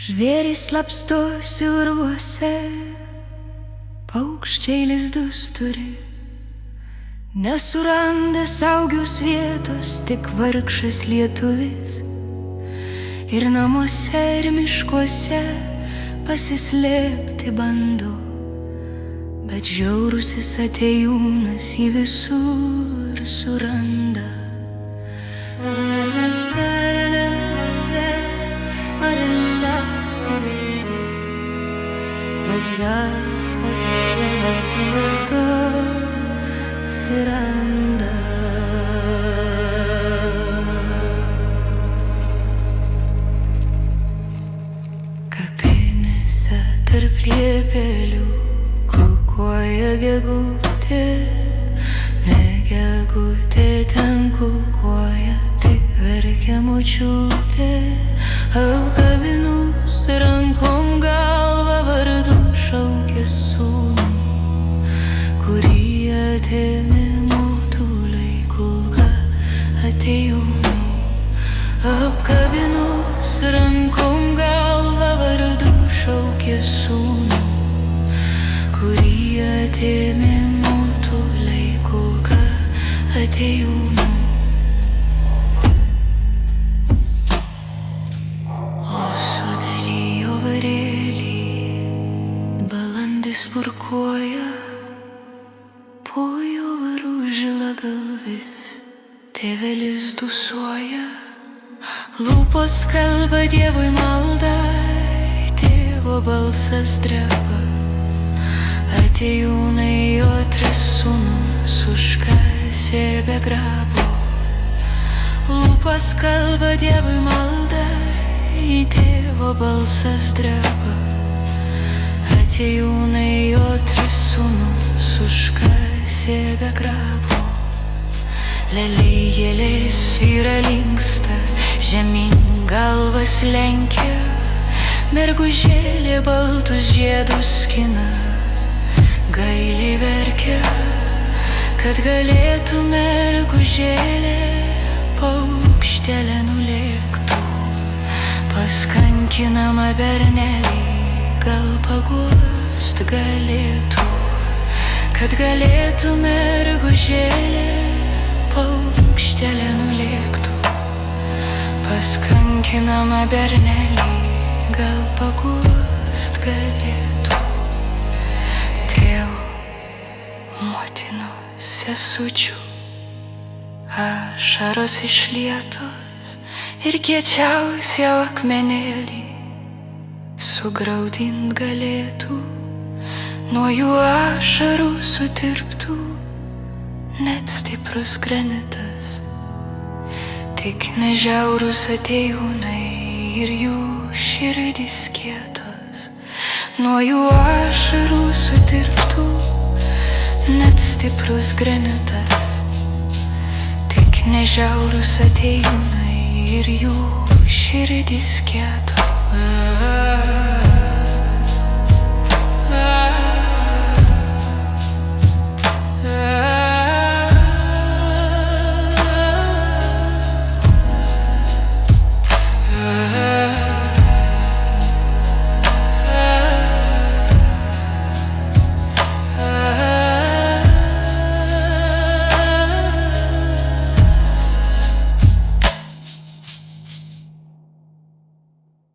Žvėrys slapstosi urvuose, paukščiai lizdus turi, nesuranda saugios vietos tik vargšas lietuvis. Ir namuose, ir miškuose pasislėpti bando, bet žiaurusis atėjūnas jį visur suranda. Kapinėse tarp liepelių kukuoja gegutė, ne gegutė ten kukuoja, tik verkia močiutė. Apkabinus rankom galvą vardu šaukė sūnų, kurį atėmė motuliai kulka atėjūnų. Apkabinus rankom galvą vardu šaukė sūnų, kurį atėmė motuliai kulka atėjūnų. Burkuoja, po jo varų žilagalvis, tėvelis dusuoja, lūpos kalba Dievui maldą, tėvo balsas dreba. Atėjūnai jo tris sūnus užkasė be grabo, lūpos kalba Dievui maldą, tėvo balsas dreba. Atėjūnai jo tris sūnus užkasė be grabo, lelijėlės svyra linksta, žemyn galvas lenkia, mergužėlė baltus žiedus skina, gailiai verkia, kad galėtų mergužėlė paukštelė nulėktų, paskankinama bernelį gal paguost galėtų, kad galėtų mergužėlė paukštelė nulėktų, paskankinama bernelį gal paguost galėtų. Tėvų, motinų, sesučių ašaros išlietos ir kiečiausi akmenėlį sugraudint galėtų, nuo jų ašarų sutirptų net stiprus granitas, tik nežiaurus atėjūnai ir jų širdys kietos. Nuo jų ašarų sutirptų net stiprus granitas, tik nežiaurus atėjūnai ir jų širdys kietos.